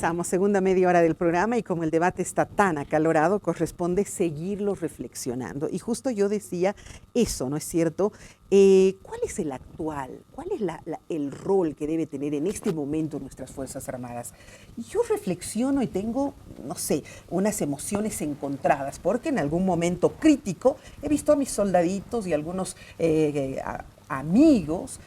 Regresamos, segunda media hora del programa, y como el debate está tan acalorado, corresponde seguirlo reflexionando. Y justo yo decía eso, ¿no es cierto? ¿Cuál es el actual? ¿Cuál es el rol que debe tener en este momento nuestras Fuerzas Armadas? Y yo reflexiono y tengo, no sé, unas emociones encontradas, porque en algún momento crítico he visto a mis soldaditos y algunos amigos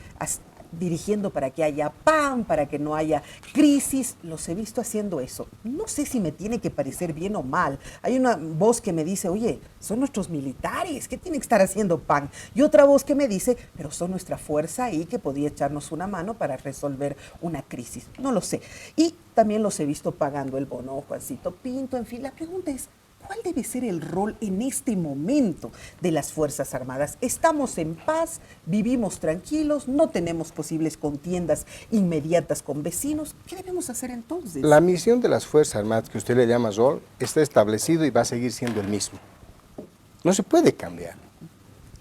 dirigiendo para que haya paz, para que no haya crisis. Los he visto haciendo eso. No sé si me tiene que parecer bien o mal. Hay una voz que me dice, oye, son nuestros militares, ¿qué tienen que estar haciendo pan? Y otra voz que me dice, pero son nuestra fuerza y que podía echarnos una mano para resolver una crisis. No lo sé. Y también los he visto pagando el bono, Juancito Pinto, en fin. La pregunta es, ¿cuál debe ser el rol en este momento de las Fuerzas Armadas? Estamos en paz, vivimos tranquilos, no tenemos posibles contiendas inmediatas con vecinos. ¿Qué debemos hacer entonces? La misión de las Fuerzas Armadas, que usted le llama rol, está establecido y va a seguir siendo el mismo. No se puede cambiar.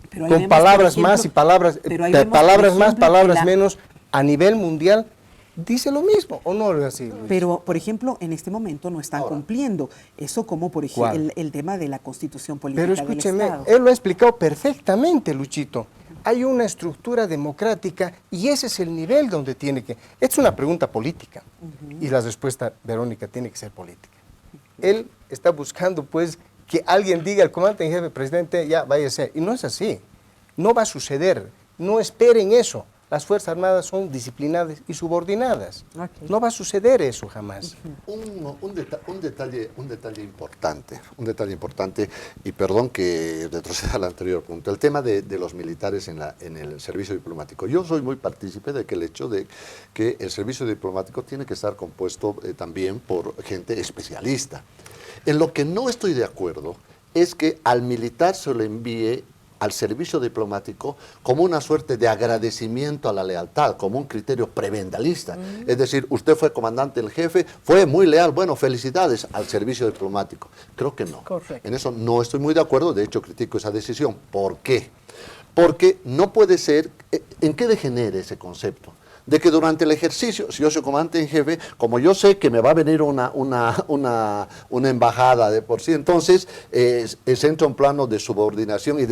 Pero con palabras más y palabras, palabras menos, a nivel mundial, dice lo mismo, ¿o no es así, Luis? Pero, por ejemplo, en este momento no están cumpliendo. Eso como, por ejemplo, el tema de la Constitución Política del Estado. Pero escúcheme, él lo ha explicado perfectamente, Luchito. Hay una estructura democrática y ese es el nivel donde tiene que... Es una pregunta política y la respuesta, Verónica, tiene que ser política. Él está buscando, pues, que alguien diga, el comandante en jefe, presidente, ya váyase. Y no es así. No va a suceder. No esperen eso. Las Fuerzas Armadas son disciplinadas y subordinadas. Okay. No va a suceder eso jamás. Un detalle importante, y perdón que retroceda al anterior punto, el tema de los militares en el servicio diplomático. Yo soy muy partícipe de que el hecho de que el servicio diplomático tiene que estar compuesto también por gente especialista. En lo que no estoy de acuerdo es que al militar se le envíe al servicio diplomático como una suerte de agradecimiento a la lealtad, como un criterio prebendalista. Es decir, usted fue comandante en jefe, fue muy leal, bueno, felicidades al servicio diplomático. Creo que no. Correcto. En eso no estoy muy de acuerdo, de hecho critico esa decisión. ¿Por qué? Porque no puede ser, ¿en qué degenera ese concepto? De que durante el ejercicio, si yo soy comandante en jefe, como yo sé que me va a venir una embajada de por sí, entonces entra un plano de subordinación y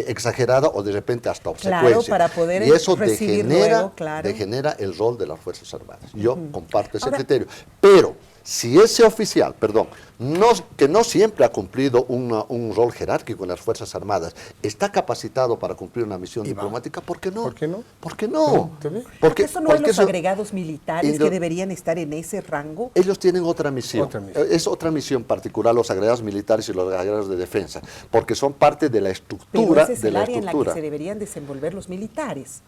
exagerada o de repente hasta obsecuencia. Claro, para poder y eso recibir degenera el rol de las Fuerzas Armadas. Yo comparto ese criterio. Pero si ese oficial, que no siempre ha cumplido un rol jerárquico en las Fuerzas Armadas, está capacitado para cumplir una misión diplomática, ¿por qué no? ¿Por qué no? ¿Por qué no? Porque eso no es los agregados militares que deberían estar en ese rango. Ellos tienen otra misión. Es otra misión particular, los agregados militares y los agregados de defensa, porque son parte de la estructura. Pero ese es el área en la que se deberían desenvolver los militares.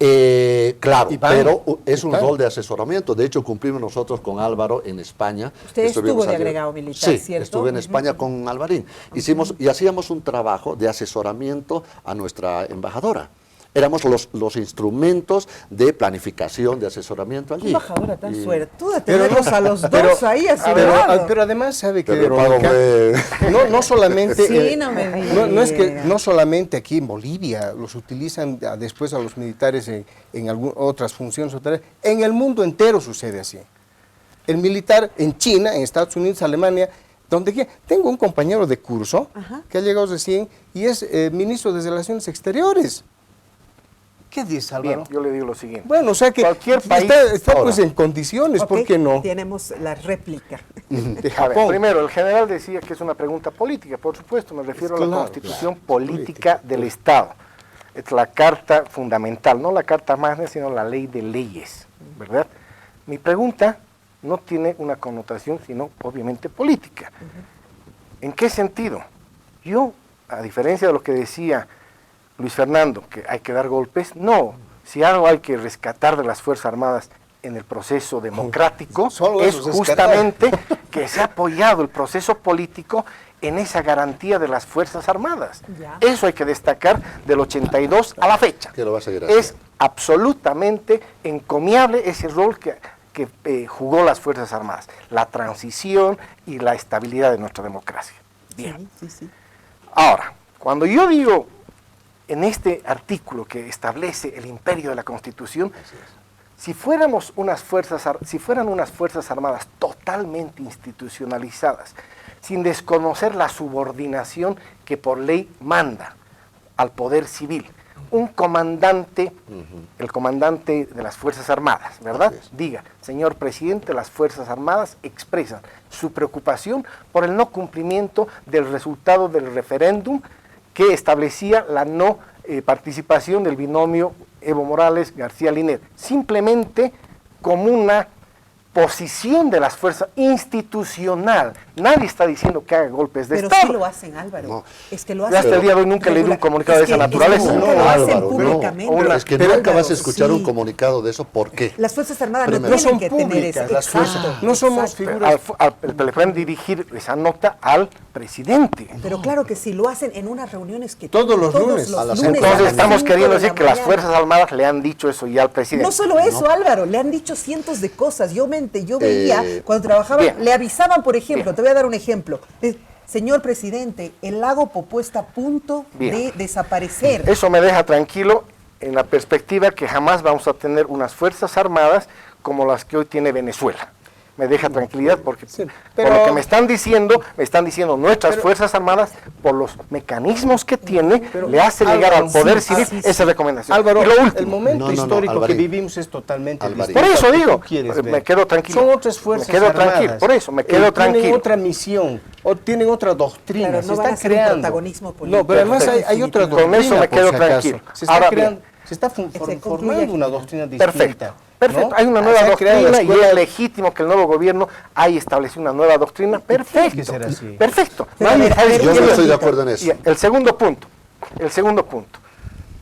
Claro, pero es un rol de asesoramiento. De hecho, cumplimos nosotros con Álvaro en España. Usted estuvo de agregado militar, sí, ¿cierto? Estuve en España con Alvarín. Hacíamos un trabajo de asesoramiento a nuestra embajadora. Éramos los instrumentos de planificación, de asesoramiento allí. Embajadora tan suertuda, tenemos a los dos ahí pero además sabe que no solamente sí, no solamente aquí en Bolivia los utilizan después a los militares en otras funciones, en el mundo entero sucede así. El militar en China, en Estados Unidos, Alemania, donde quiera. Tengo un compañero de curso que ha llegado recién y es ministro de Relaciones Exteriores. ¿Qué dice, Álvaro? Bien, yo le digo lo siguiente. Bueno, o sea que cualquier país está pues en condiciones, ¿por qué no? Tenemos la réplica. De Japón. Primero, el general decía que es una pregunta política, por supuesto, me refiero a la Constitución política del Estado. Es la carta fundamental, no la carta magna, sino la ley de leyes, ¿verdad? Mi pregunta no tiene una connotación, sino obviamente política. ¿En qué sentido? Yo, a diferencia de lo que decía Luis Fernando, que hay que dar golpes, no. Si algo hay que rescatar de las Fuerzas Armadas en el proceso democrático, es justamente que se ha apoyado el proceso político en esa garantía de las Fuerzas Armadas. Eso hay que destacar del 82 a la fecha. Es absolutamente encomiable ese rol que jugó las Fuerzas Armadas, la transición y la estabilidad de nuestra democracia. Bien. Sí. Ahora, cuando yo digo en este artículo que establece el imperio de la Constitución, Si fueran unas fuerzas armadas totalmente institucionalizadas, sin desconocer la subordinación que por ley manda al poder civil, un comandante, el comandante de las Fuerzas Armadas, ¿verdad? Diga, señor presidente, las Fuerzas Armadas expresan su preocupación por el no cumplimiento del resultado del referéndum que establecía la no participación del binomio Evo Morales-García Linera, simplemente como una posición de las fuerzas institucional. Nadie está diciendo que haga golpes de Estado. Pero sí lo hacen, Álvaro. No. Es que lo hacen. Hasta el día de hoy nunca he leído un comunicado de esa naturaleza. No, Álvaro, públicamente. Es que nunca vas a escuchar un comunicado de eso. ¿Por qué? Las Fuerzas Armadas no tienen que tener eso. Las fuerzas, no somos figuras. Le pueden dirigir esa nota al presidente. Pero claro que sí, lo hacen en unas reuniones que todos los lunes. Entonces estamos queriendo decir que las Fuerzas Armadas le han dicho eso ya al presidente. No solo eso, Álvaro, le han dicho cientos de cosas. Yo veía, cuando trabajaba, le avisaban, por ejemplo, te voy a dar un ejemplo. Señor presidente, el lago Popó está a punto de desaparecer. Eso me deja tranquilo en la perspectiva que jamás vamos a tener unas Fuerzas Armadas como las que hoy tiene Venezuela. Me deja tranquilidad porque por lo que me están diciendo nuestras Fuerzas Armadas, por los mecanismos que tiene, le hace llegar al Poder Civil esa recomendación. Álvaro, y lo último, el momento histórico que vivimos es totalmente distinto. Por eso digo, me quedo tranquilo. Son otras Fuerzas Armadas. Por eso, me quedo tranquilo. Tienen otra misión, o tienen otra doctrina, pero se no está creando. Protagonismo político. No, pero además hay otra doctrina. Con eso me quedo tranquilo. Se está creando, se está formando una doctrina distinta. Perfecto, ¿no? hay una nueva doctrina y es legítimo que el nuevo gobierno haya establecido una nueva doctrina. Perfecto, perfecto. Yo no estoy de acuerdo en eso. Y el segundo punto,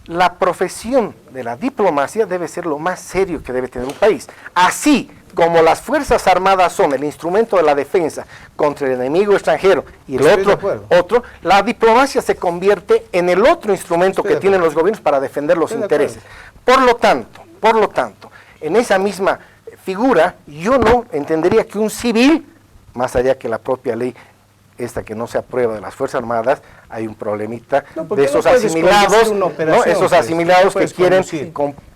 la profesión de la diplomacia debe ser lo más serio que debe tener un país. Así como las Fuerzas Armadas son el instrumento de la defensa contra el enemigo extranjero y el otro, la diplomacia se convierte en el otro instrumento que tienen los gobiernos para defender los intereses. Por lo tanto, en esa misma figura, yo no entendería que un civil, más allá que la propia ley esta que no se aprueba de las Fuerzas Armadas, hay un problemita de esos asimilados, esos asimilados que quieren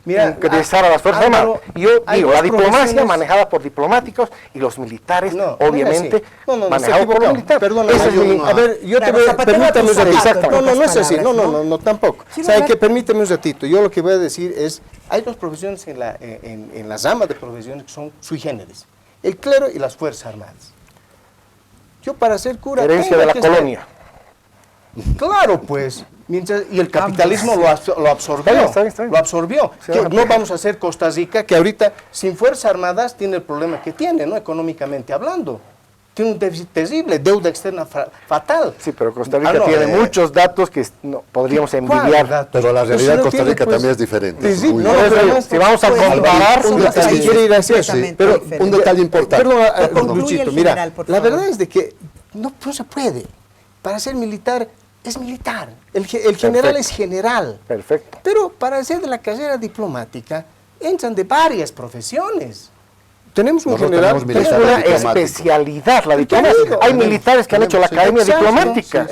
ingresar a las Fuerzas Armadas. Yo digo, la diplomacia manejada por diplomáticos y los militares, obviamente, manejados por militares. Perdona, a ver, yo te voy a... Permítame un ratito. No es así, no, tampoco. ¿Sabe qué? Permítame un ratito. Yo lo que voy a decir es, hay dos profesiones en las ramas de profesiones que son sui generis, el clero y las Fuerzas Armadas. Yo para ser cura... Herencia de la colonia. Claro, pues. Y el capitalismo lo absorbió. Lo absorbió. No vamos a ser Costa Rica, que ahorita sin Fuerzas Armadas tiene el problema que tiene, ¿no? Económicamente hablando. Tiene un déficit terrible, deuda externa fatal. Sí, pero Costa Rica tiene muchos datos que podríamos envidiar. Pero la realidad de Costa Rica también es diferente. Sí, si vamos a comparar, pero un detalle importante. Perdón, Luchito, mira, la verdad es de que no se puede. Para ser militar es militar. El general es general. Perfecto. Pero para hacer de la carrera diplomática entran de varias profesiones. Tenemos un general, es una especialidad la diplomacia. Hay militares que han hecho la academia diplomática,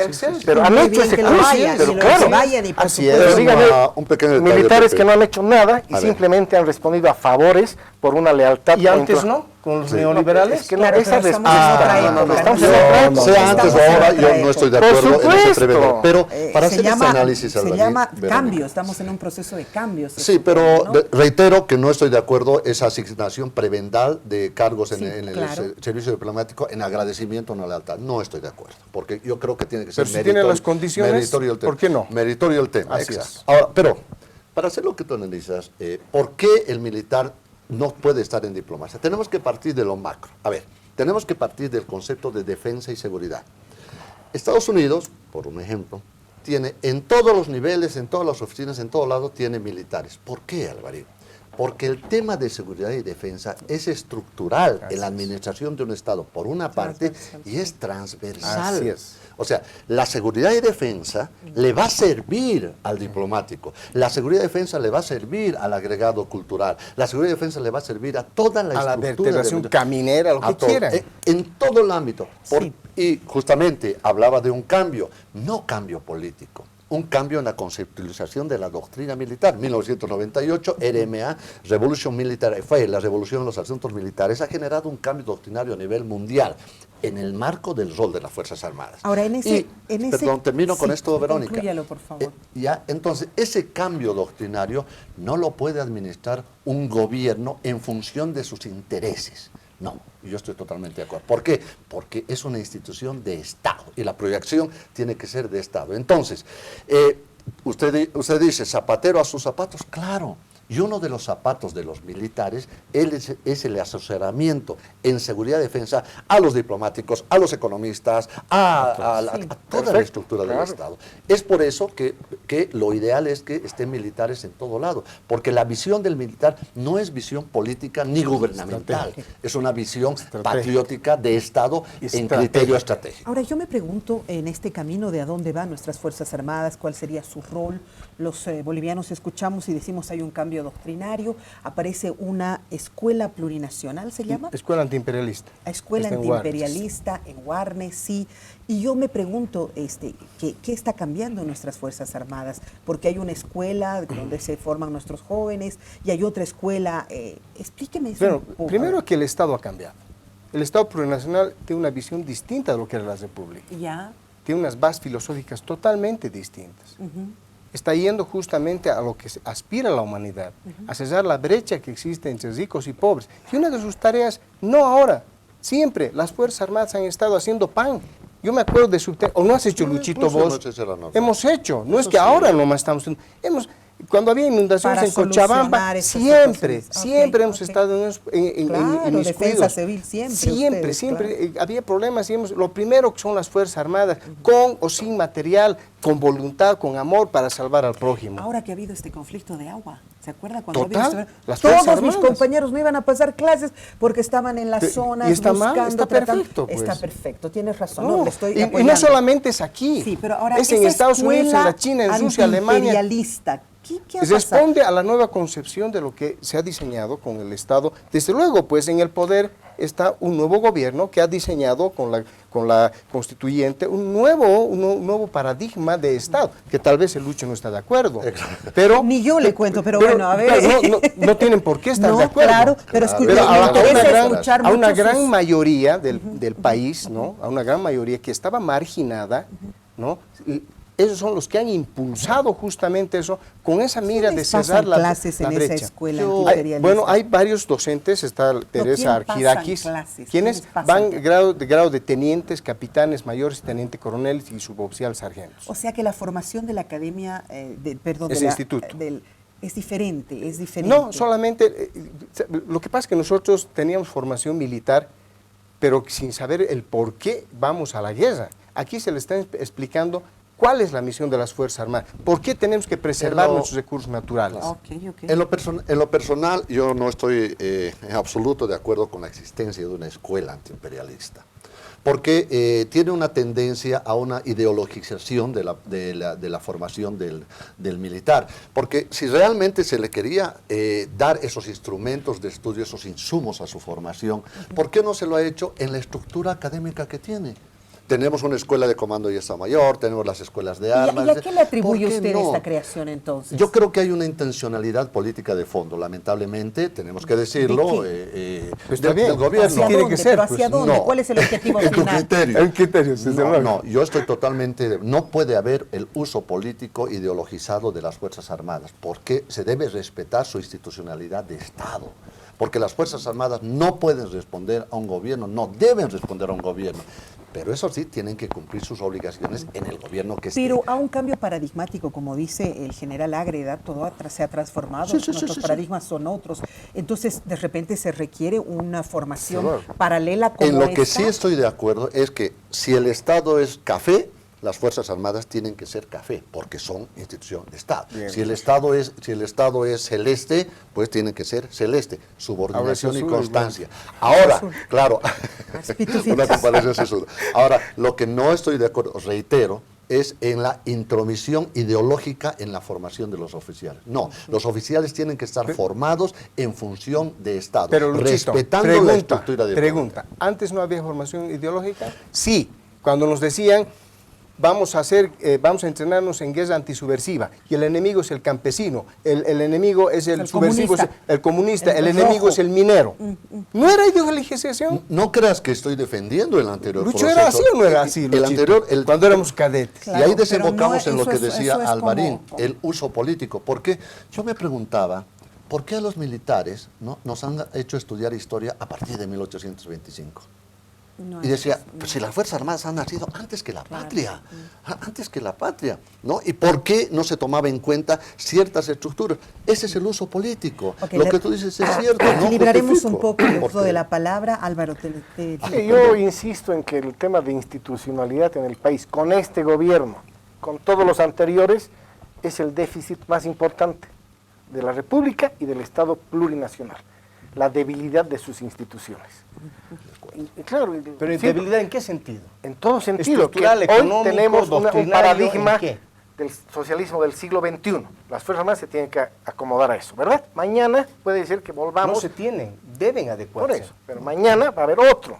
pero han hecho ese curso, pero claro, pero dígame, militares que no han hecho nada y simplemente han respondido a favores por una lealtad. ¿Y antes no? ¿Con los neoliberales? Es que no, esa respuesta, estamos en otra época. Sea antes o ahora, yo no estoy de acuerdo en ese prevedor. Pero para hacer este análisis, se llama cambio, estamos en un proceso de cambios. Sí, pero reitero que no estoy de acuerdo esa asignación prebendal de cargos en el servicio diplomático en agradecimiento a una lealtad. No estoy de acuerdo, porque yo creo que tiene que ser meritorio. Pero si tiene las condiciones, ¿por qué no? Meritorio el tema, exacto. Ahora, pero para hacer lo que tú analizas, ¿por qué el militar no puede estar en diplomacia? Tenemos que partir de lo macro. A ver, tenemos que partir del concepto de defensa y seguridad. Estados Unidos, por un ejemplo, tiene en todos los niveles, en todas las oficinas, en todo lado, tiene militares. ¿Por qué, Alvarín? Porque el tema de seguridad y defensa es estructural en la administración de un Estado, por una parte, y es transversal. Así es. O sea, la seguridad y defensa le va a servir al diplomático, la seguridad y defensa le va a servir al agregado cultural, la seguridad y defensa le va a servir a toda la estructura. A la vertebración caminera, lo que quieran. En todo el ámbito. Y justamente hablaba de un cambio, no cambio político, un cambio en la conceptualización de la doctrina militar. 1998, RMA, Revolution Military Affairs, la revolución en los asuntos militares, ha generado un cambio doctrinario a nivel mundial en el marco del rol de las Fuerzas Armadas. Ahora, Perdón, termino con esto, Verónica. Conclúyalo, por favor. Entonces, ese cambio doctrinario no lo puede administrar un gobierno en función de sus intereses. No, yo estoy totalmente de acuerdo. ¿Por qué? Porque es una institución de Estado y la proyección tiene que ser de Estado. Entonces, usted dice, zapatero a sus zapatos, claro. Y uno de los zapatos de los militares es el asesoramiento en seguridad y defensa a los diplomáticos, a los economistas, a toda la estructura del Estado. Es por eso que lo ideal es que estén militares en todo lado, porque la visión del militar no es visión política ni gubernamental, es una visión patriótica de Estado en criterio estratégico. Ahora, yo me pregunto, en este camino de a dónde van nuestras Fuerzas Armadas, cuál sería su rol. Los bolivianos escuchamos y decimos hay un cambio doctrinario, aparece una escuela plurinacional, ¿se llama? Escuela antiimperialista. Escuela antiimperialista en Guarne, sí. Y yo me pregunto, ¿qué está cambiando en nuestras Fuerzas Armadas? Porque hay una escuela donde se forman nuestros jóvenes y hay otra escuela. Explíqueme eso un poco. Primero que el Estado ha cambiado. El Estado plurinacional tiene una visión distinta de lo que era la República. Ya. Tiene unas bases filosóficas totalmente distintas. Está yendo justamente a lo que aspira la humanidad, a cesar la brecha que existe entre ricos y pobres. Y una de sus tareas, no ahora, siempre, las Fuerzas Armadas han estado haciendo pan. Yo me acuerdo de su... ¿O no has hecho, Luchito, vos? Hemos hecho, no es que ahora nomás estamos... Cuando había inundaciones en Cochabamba, siempre hemos estado en defensa civil, siempre había problemas. Lo primero que son las Fuerzas Armadas, con o sin material, con voluntad, con amor para salvar al prójimo. Ahora que ha habido este conflicto de agua, ¿se acuerda cuando todos mis compañeros no iban a pasar clases porque estaban en las zonas y está buscando, está perfecto, pues. Está perfecto, tienes razón. No, le estoy y no solamente es aquí, sí, pero ahora es en Estados Unidos, en la China, en Rusia, Alemania. ¿Qué responde a la nueva concepción de lo que se ha diseñado con el Estado. Desde luego, pues en el poder está un nuevo gobierno que ha diseñado con la constituyente un nuevo paradigma de Estado, que tal vez el Lucho no está de acuerdo. Pero, ni yo le cuento, pero bueno, a ver. No tienen por qué estar de acuerdo. Claro, pero a una gran mayoría del país, ¿no? A una gran mayoría que estaba marginada, ¿no? Esos son los que han impulsado justamente eso, con esa mira de cerrar la clases en brecha. Esa escuela antiimperialista? Hay varios docentes, está Teresa Argirakis, quienes van grado de tenientes, capitanes mayores, teniente coroneles y suboficiales sargentos. O sea que la formación de la academia, instituto. Es diferente. No, solamente, lo que pasa es que nosotros teníamos formación militar, pero sin saber el por qué vamos a la guerra. Aquí se le está explicando ¿cuál es la misión de las Fuerzas Armadas? ¿Por qué tenemos que preservar nuestros recursos naturales? En lo personal, yo no estoy en absoluto de acuerdo con la existencia de una escuela antiimperialista, porque tiene una tendencia a una ideologización de la formación del militar. Porque si realmente se le quería dar esos instrumentos de estudio, esos insumos a su formación, ¿por qué no se lo ha hecho en la estructura académica que tiene? Tenemos una escuela de comando y Estado Mayor, tenemos las escuelas de armas. ¿Y a qué le atribuye usted esta creación entonces? Yo creo que hay una intencionalidad política de fondo, lamentablemente, tenemos que decirlo, del gobierno. ¿Hacia dónde? ¿Pero hacia dónde? No. ¿Cuál es el objetivo final? El criterio. No, yo estoy totalmente... No puede haber el uso político ideologizado de las Fuerzas Armadas, porque se debe respetar su institucionalidad de Estado. Porque las Fuerzas Armadas no pueden responder a un gobierno, no deben responder a un gobierno. Pero eso sí, tienen que cumplir sus obligaciones en el gobierno que esté. Pero a un cambio paradigmático, como dice el general Ágreda, todo se ha transformado, nuestros paradigmas son otros. Entonces, de repente se requiere una formación paralela como En lo que sí estoy de acuerdo es que si el Estado es café, las Fuerzas Armadas tienen que ser café, porque son institución de Estado. Si el Estado es celeste, pues tienen que ser celeste, subordinación y constancia. Ahora, claro, una comparación sesuda. Ahora, lo que no estoy de acuerdo, reitero, es en la intromisión ideológica en la formación de los oficiales. No, los oficiales tienen que estar formados en función de Estado, pero, Luchito, respetando la estructura de pregunta, ¿antes no había formación ideológica? Sí, cuando nos decían vamos a entrenarnos en guerra antisubversiva, y el enemigo es el campesino, el enemigo es el subversivo, el comunista, el enemigo rojo. es el minero. ¿No era ideologización? No creas que estoy defendiendo el anterior Lucho, proceso. ¿era así o no era así, El Luchito? anterior, Cuando éramos cadetes. Claro, y ahí pero desembocamos no, en lo que eso decía es Alvarín, como- el uso político. Porque yo me preguntaba, ¿por qué a los militares nos han hecho estudiar historia a partir de 1825? No, Y decía, pues si las Fuerzas Armadas han nacido antes que la patria, antes que la patria, ¿no? ¿Y por qué no se tomaba en cuenta ciertas estructuras? Ese es el uso político. Ok, Lo que tú dices es cierto. no Equilibraremos un justifico. poco el uso Porque- de la palabra. Álvaro, Sí, yo insisto en que el tema de institucionalidad en el país, con este gobierno, con todos los anteriores, es el déficit más importante de la República y del Estado plurinacional, la debilidad de sus instituciones. Y claro, Pero sí, ¿debilidad en qué sentido? en todo sentido, que Estructural, hoy económico, tenemos un doctrinario, paradigma ¿en qué? del socialismo del siglo XXI. Las Fuerzas Armadas se tienen que acomodar a eso, ¿verdad? Mañana puede ser que No volvamos se tienen, deben por adecuarse. eso, pero mañana va a haber otro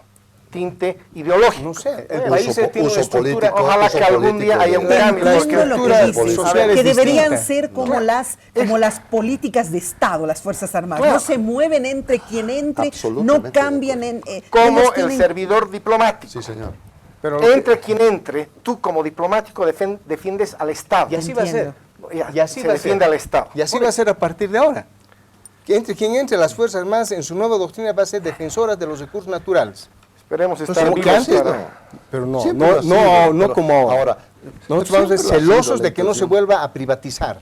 tinte ideológico. No sé, el Bueno, país uso tiene una político, estructura, ojalá uso que algún político día haya un de- cambio. la entiendo lo estructura que dices, social es que deberían distinta. ser como las políticas de Estado, las Fuerzas Armadas. Claro. No se mueven entre quien entre, no Absolutamente cambian de en... como ellos el tienen- servidor diplomático. Sí, señor. Pero lo que- Entre quien entre, tú como diplomático defiendes al Estado. y así va a ser. Entiendo. Ya, se defiende al Estado. Y así va a ser a partir de ahora. Quien entre las Fuerzas Armadas en su nueva doctrina va a ser defensoras de los recursos naturales. Esperemos Pues estar como Como que vivos que antes, para- pero no, Siempre no, lo ha sido, no pero como ahora. ahora, Nosotros pero vamos a ser siempre lo ha sido celosos la de que no se intención. vuelva a privatizar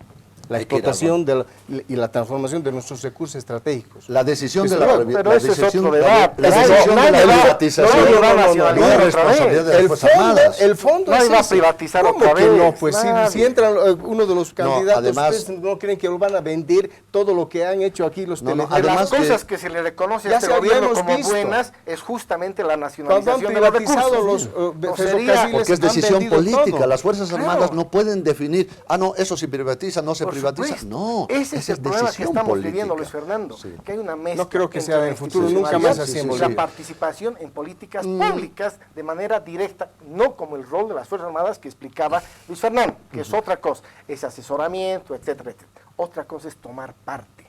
la Hay que ir a- explotación y la transformación de nuestros recursos estratégicos. La decisión Pues de la, claro, pero la ese es decisión- otro la- debate. la Nadie- decisión de nadie la va- privatización nadie va a no nacionalizar es otra responsabilidad vez. de las Fuerzas Armadas. El fondo Nadie es va a ese. privatizar ¿Cómo otra que vez? no? Pues si Nadie. entra uno de los candidatos, además- ¿ustedes no creen que lo van a vender todo lo que han hecho aquí los No, no, televisores? De además las cosas que- que se le reconoce a Ya este se gobierno habíamos como visto. buenas es justamente la Cuando han nacionalización de los privatizado recursos. los No ferrocarriles, sería- Porque es han decisión vendido política. todo. Las Fuerzas Claro. Armadas no pueden definir, no, eso se privatiza, no se Por privatiza. supuesto. No, Ese es esa el problema que decisión estamos política. viviendo, Luis Fernando, Sí. que hay una mezcla. No creo que entre sea la en el futuro, nunca institucionalidad más así en y Bolivia. la participación en políticas públicas de manera directa, no como el rol de las Fuerzas Armadas que explicaba Luis Fernando, que es otra cosa, es asesoramiento, etcétera, etcétera. Otra cosa es tomar parte,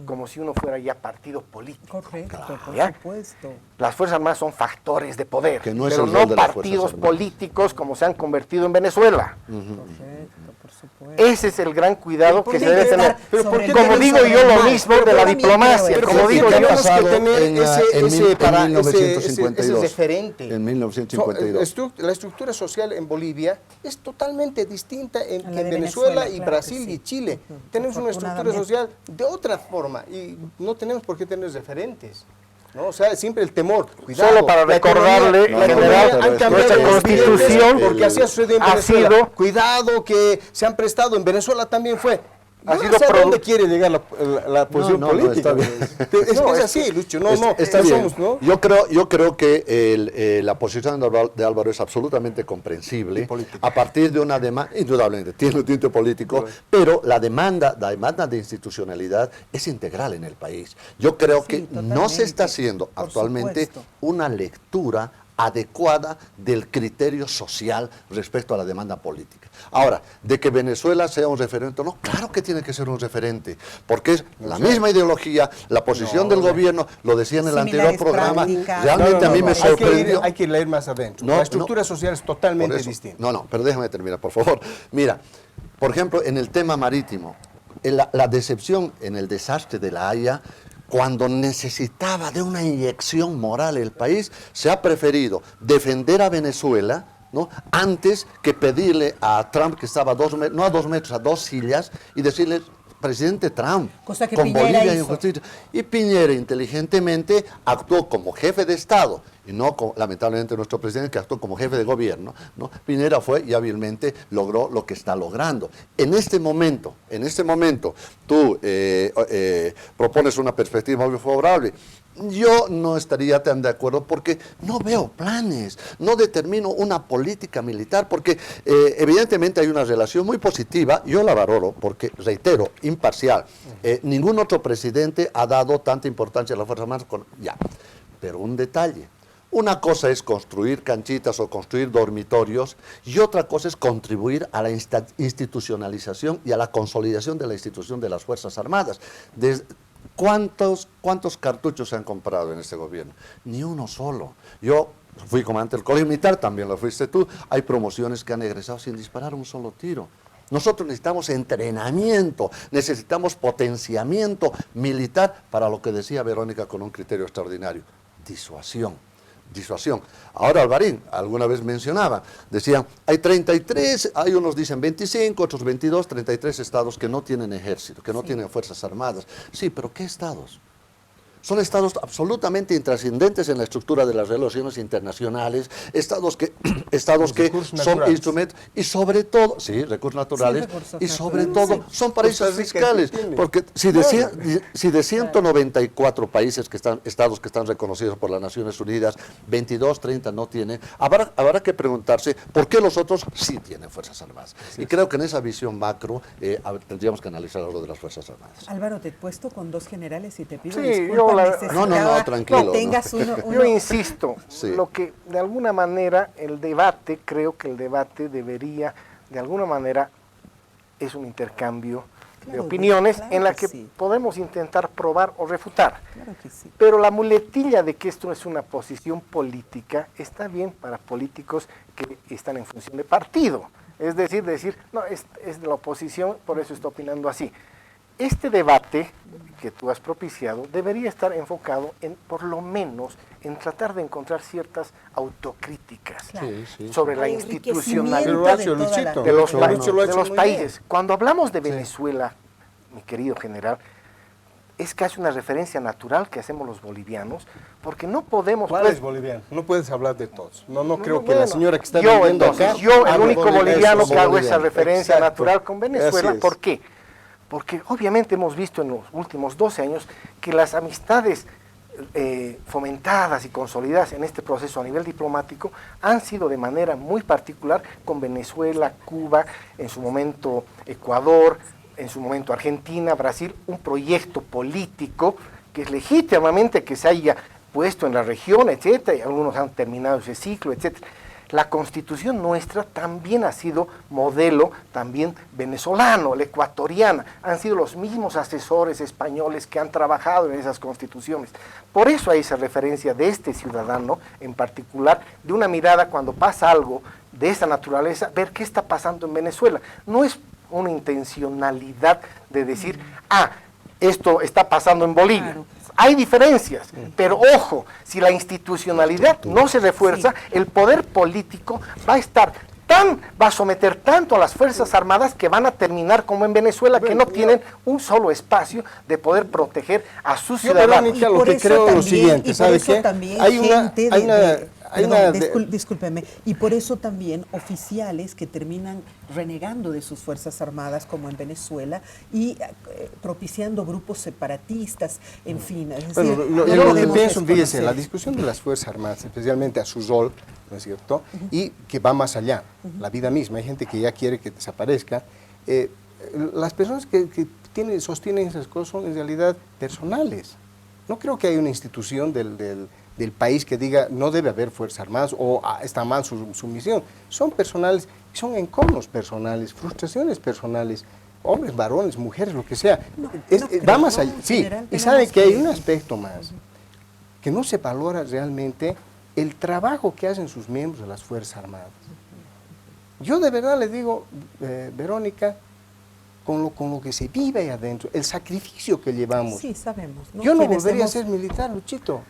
como si uno fuera ya partido político. Correcto, por ¿Ya? supuesto. Las Fuerzas Armadas son factores de poder, Que no es pero el no rol de las Fuerzas partidos Armadas. políticos como se han convertido en Venezuela. Correcto, por supuesto. Ese es el gran cuidado que se Tienen debe que tener. estar Pero ¿por sobre qué el Como bien digo sobre yo el lo mal. mismo Pero de la también diplomacia, creo eso. como digo ¿Qué ha yo, pasado tenemos que tener en ese 1952? referente. En 1952. La estructura social en Bolivia es totalmente distinta en, A la que en de Venezuela Venezuela, y claro Brasil que sí. y Chile. Ujú. Tenemos una estructura Afortunadamente. social de otra forma y no tenemos por qué tener referentes. ¿No? O sea, siempre el temor. Cuidado, Solo para la recordarle, economía- en la general, economía han cambiado nuestra los Constitución billetes porque así ha sucedido en ha Venezuela. sido- Cuidado que se han prestado, en Venezuela también fue. Ha Yo sido no sé a produ- dónde quiere llegar la posición no, no, política. está bien. Es así, Lucho. No, Está no bien. somos, ¿no? Yo creo que la posición de Álvaro es absolutamente comprensible a partir de una demanda, indudablemente, tiene un tinte político, pero la demanda de institucionalidad es integral en el país. Yo creo Sí, que no totalmente. se está haciendo Por actualmente supuesto. una lectura adecuada del criterio social respecto a la demanda política. Ahora, de que Venezuela sea un referente, no, claro que tiene que ser un referente, porque es la misma ideología, la posición del gobierno, lo decía en el anterior Similares programa, prácticas. realmente a mí me sorprendió. Hay que leer más adentro. No, la estructura no. social es Por totalmente eso. distinta. No, pero déjame terminar, por favor. Mira, por ejemplo, en el tema marítimo, la decepción en el desastre de La Haya, cuando necesitaba de una inyección moral el país, se ha preferido defender a Venezuela, ¿no?, antes que pedirle a Trump, que estaba a 2 metros, no a 2 metros, a 2 sillas, y decirle: presidente Trump, Cosa que con Piñera Bolivia hizo. injusticia. Y Piñera inteligentemente actuó como jefe de Estado, y no como, lamentablemente, nuestro presidente, que actuó como jefe de gobierno, ¿no? Piñera fue y hábilmente logró lo que está logrando. En este momento, tú propones una perspectiva muy favorable. Yo no estaría tan de acuerdo porque no veo planes, no determino una política militar, porque evidentemente hay una relación muy positiva, yo la valoro porque, reitero, imparcial. Ningún otro presidente ha dado tanta importancia a las Fuerzas Armadas. Ya, pero un detalle. Una cosa es construir canchitas o construir dormitorios y otra cosa es contribuir a la institucionalización y a la consolidación de la institución de las Fuerzas Armadas. ¿Cuántos cartuchos se han comprado en este gobierno? Ni uno solo. Yo fui comandante del Colegio Militar, también lo fuiste tú. Hay promociones que han egresado sin disparar un solo tiro. Nosotros necesitamos entrenamiento, necesitamos potenciamiento militar para lo que decía Verónica con un criterio extraordinario, disuasión. Ahora Alvarín, alguna vez mencionaba, decían, hay 33, hay unos dicen 25, otros 22, 33 estados que no tienen ejército, que no tienen fuerzas armadas. Sí, pero ¿qué estados? Son estados absolutamente intrascendentes en la estructura de las relaciones internacionales, estados que son instrumentos, y sobre todo, sí, recursos naturales, y sobre todo son paraísos fiscales, porque si de 194 países estados que están reconocidos por las Naciones Unidas, 22, 30 no tienen, habrá que preguntarse por qué los otros sí tienen Fuerzas Armadas. Y creo que en esa visión macro tendríamos que analizar algo de las Fuerzas Armadas. Álvaro, te he puesto con dos generales y te pido Sí, disculpas. No, tranquilo. Yo insisto, Sí. lo que de alguna manera creo que el debate debería, de alguna manera, es un intercambio de Claro, opiniones claro en la que que sí. podemos intentar probar o refutar. Claro que sí. Pero la muletilla de que esto es una posición política está bien para políticos que están en función de partido. Es decir, no, es de la oposición, por eso está opinando así. Este debate que tú has propiciado debería estar enfocado en, por lo menos, en tratar de encontrar ciertas autocríticas Claro. sobre la Enriquecimiento institucionalidad de toda la- de los, Lucho lo ha hecho muy países. Cuando hablamos de Venezuela, mi querido general, es casi una referencia natural que hacemos los bolivianos, porque no podemos... ¿Cuál pues, es boliviano? No puedes hablar de todos. No creo que bueno, la señora que está yo, viviendo entonces, acá... yo, el hable único boliviano que hago esa boliviano. referencia Exacto. natural con Venezuela, Así es. ¿por qué? Porque obviamente hemos visto en los últimos 12 años que las amistades fomentadas y consolidadas en este proceso a nivel diplomático han sido de manera muy particular con Venezuela, Cuba, en su momento Ecuador, en su momento Argentina, Brasil, un proyecto político que es legítimamente que se haya puesto en la región, etcétera, y algunos han terminado ese ciclo, etcétera. La Constitución nuestra también ha sido modelo, también venezolano, la ecuatoriana, han sido los mismos asesores españoles que han trabajado en esas constituciones. Por eso hay esa referencia de este ciudadano en particular, de una mirada cuando pasa algo de esta naturaleza, ver qué está pasando en Venezuela. No es una intencionalidad de decir, esto está pasando en Bolivia. Claro. Hay diferencias, pero ojo, si la institucionalidad no se refuerza, el poder político va a someter tanto a las Fuerzas Armadas que van a terminar como en Venezuela, que no tienen un solo espacio de poder proteger a sus ciudadanos. Verónica, Y lo por que eso creo es lo también- siguiente, y por ¿sabe eso qué? también Hay una... discúlpeme, y por eso también oficiales que terminan renegando de sus Fuerzas Armadas, como en Venezuela, y propiciando grupos separatistas, en fin. Es decir, Bueno, no yo lo que podemos pienso, fíjese, desconocer. la discusión de las Fuerzas Armadas, especialmente a su rol, ¿no es cierto? Y que va más allá, la vida misma. Hay gente que ya quiere que desaparezca. Las personas que sostienen esas cosas son en realidad personales. No creo que haya una institución del país que diga no debe haber Fuerzas Armadas o está mal su misión. Son personales, son enconos personales, frustraciones personales, hombres, varones, mujeres, lo que sea. Va más allá. Sí, general, y sabe tenemos que hay que- un aspecto más, que no se valora realmente el trabajo que hacen sus miembros de las Fuerzas Armadas. Yo de verdad le digo, Verónica, con lo que se vive ahí adentro, el sacrificio que llevamos. Sí, sabemos. Yo no Quienes volvería a hemos- ser militar, Luchito,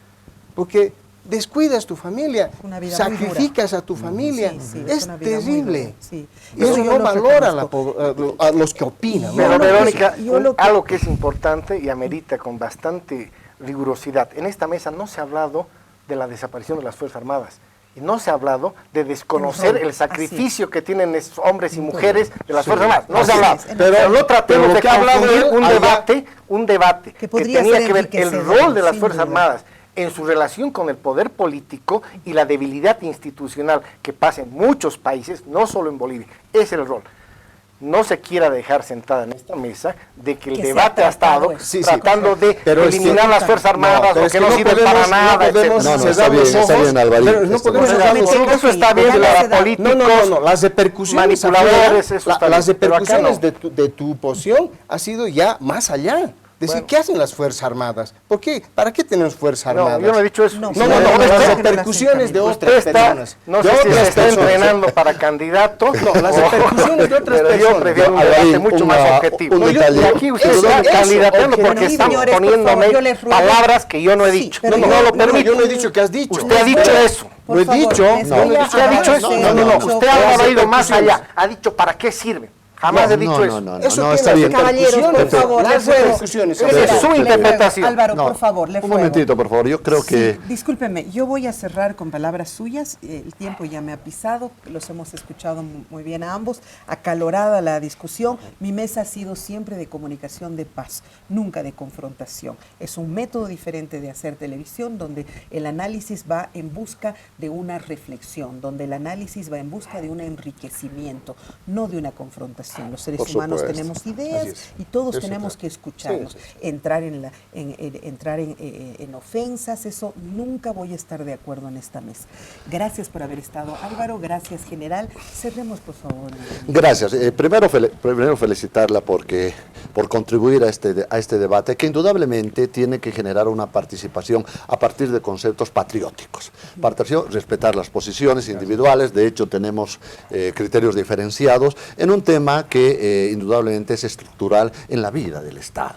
porque descuidas tu familia, Una vida muy dura. sacrificas a tu familia, Sí, sí, es una vida muy terrible. dura, sí. Y eso Yo no lo valora reconozco. a los que opinan. ¿no? Pero lo que- Verónica, yo lo que- algo que es importante y amerita con bastante rigurosidad. En esta mesa no se ha hablado de la desaparición de las Fuerzas Armadas. Y no se ha hablado de desconocer rol, el sacrificio que tienen esos hombres y mujeres de las Sí. Fuerzas Armadas. No Así se ha hablado. es, en Pero efecto. no tratemos Pero de que ha hablado confundir él, un debate Que que podría tenía ser que ver el enriquecedor, rol de las sin Fuerzas duda. Armadas en su relación con el poder político y la debilidad institucional que pasa en muchos países, no solo en Bolivia. Ese es el rol. no se quiera dejar sentada en esta mesa de que el Que debate sea ha estado tratado, sí, tratando de pero es eliminar que- las Fuerzas Armadas pero o es que que no no sirven podemos- para nada, no podemos etcétera. No, cerrar está bien, los está ojos, bien, Alvarín. pero no Está podemos bien. cerrar los Bueno, ojos. Eso está bien, Déjame la dar- política. No, las repercusiones manipuladores, afuera, eso está las bien, pero acá repercusiones no. de tu posición ha sido ya más allá. Decir, Bueno. ¿qué hacen las Fuerzas Armadas? ¿Por qué? ¿Para qué tenemos Fuerzas No, Armadas? yo no he dicho eso. No, No, Usted las está- repercusiones de Usted otras está, personas. no de sé si se otras está personas. entrenando para candidato. No, las repercusiones de otras pero personas. yo prefiero un Alvarín, debate mucho más objetivo. un detalle. Y aquí usted Eso, está eso, candidateando ok. porque Bueno, están señores, por poniéndome favor, yo les ruego. palabras que yo no he Sí, dicho. pero No, yo- lo no, permito. yo no he dicho que has dicho. Usted ha dicho eso. Por Lo he favor, dicho. les No, voy a Usted ha dicho eso. agradecer No. mucho. Usted ha Las ido más repercusiones. allá. Ha dicho para qué sirve. Jamás he dicho eso. Eso No, tiene está las bien. Caballeros, por repercusiones. favor, Las les ruego. repercusiones. Esa es Álvaro, su le ruego. interpretación. Álvaro, No, por favor, le un ruego. momentito, por favor. Yo creo que... Sí, discúlpeme, yo voy a cerrar con palabras suyas, el tiempo ya me ha pisado, los hemos escuchado muy bien a ambos, acalorada la discusión, mi mesa ha sido siempre de comunicación de paz, nunca de confrontación, es un método diferente de hacer televisión donde el análisis va en busca de una reflexión, donde el análisis va en busca de un enriquecimiento, no de una confrontación. Los seres Por humanos supuesto. tenemos Así ideas es. y todos Eso tenemos claro. que escucharnos. Sí, sí, sí. Entrar en ofensas, eso nunca voy a estar de acuerdo en esta mesa. Gracias por haber estado, Álvaro, gracias, general. Cerremos, por favor. Gracias. Primero felicitarla por contribuir a este debate, que indudablemente tiene que generar una participación a partir de conceptos patrióticos. Respetar las posiciones individuales, de hecho tenemos criterios diferenciados en un tema que indudablemente es estructural en la vida del Estado.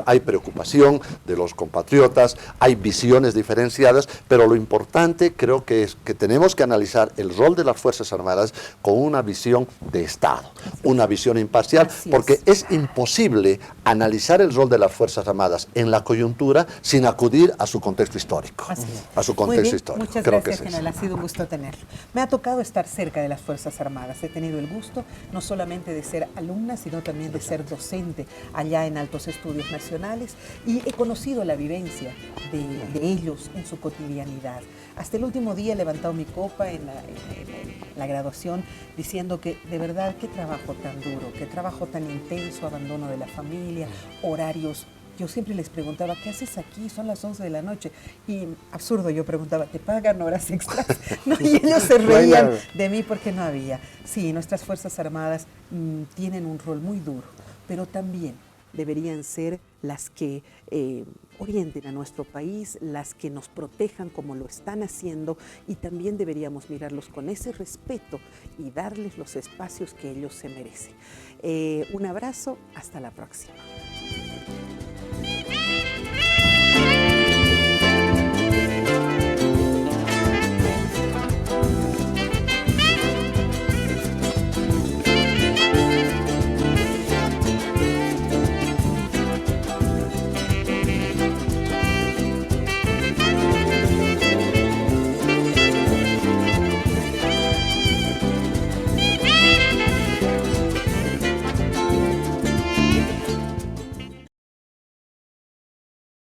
Hay preocupación de los compatriotas, hay visiones diferenciadas, pero lo importante creo que es que tenemos que analizar el rol de las Fuerzas Armadas con una visión de Estado, una visión imparcial, Así porque es imposible analizar el rol de las Fuerzas Armadas en la coyuntura sin acudir a su contexto histórico. Así es. A su Muy contexto bien, histórico. muchas Creo que gracias, es eso. general. Ha sido un gusto tenerlo. Me ha tocado estar cerca de las Fuerzas Armadas. He tenido el gusto no solamente de ser alumna, sino también de ser docente allá en Altos Estudios Nacionales y he conocido la vivencia de ellos en su cotidianidad. Hasta el último día he levantado mi copa en la graduación diciendo que de verdad qué trabajo tan duro, qué trabajo tan intenso, abandono de la familia, horarios. Yo siempre les preguntaba, ¿qué haces aquí? Son las 11 de la noche. Y absurdo, yo preguntaba, ¿te pagan horas extras? No, y ellos se reían de mí porque no había. Sí, nuestras Fuerzas Armadas tienen un rol muy duro, pero también deberían ser las que orienten a nuestro país, las que nos protejan como lo están haciendo y también deberíamos mirarlos con ese respeto y darles los espacios que ellos se merecen. Un abrazo, hasta la próxima.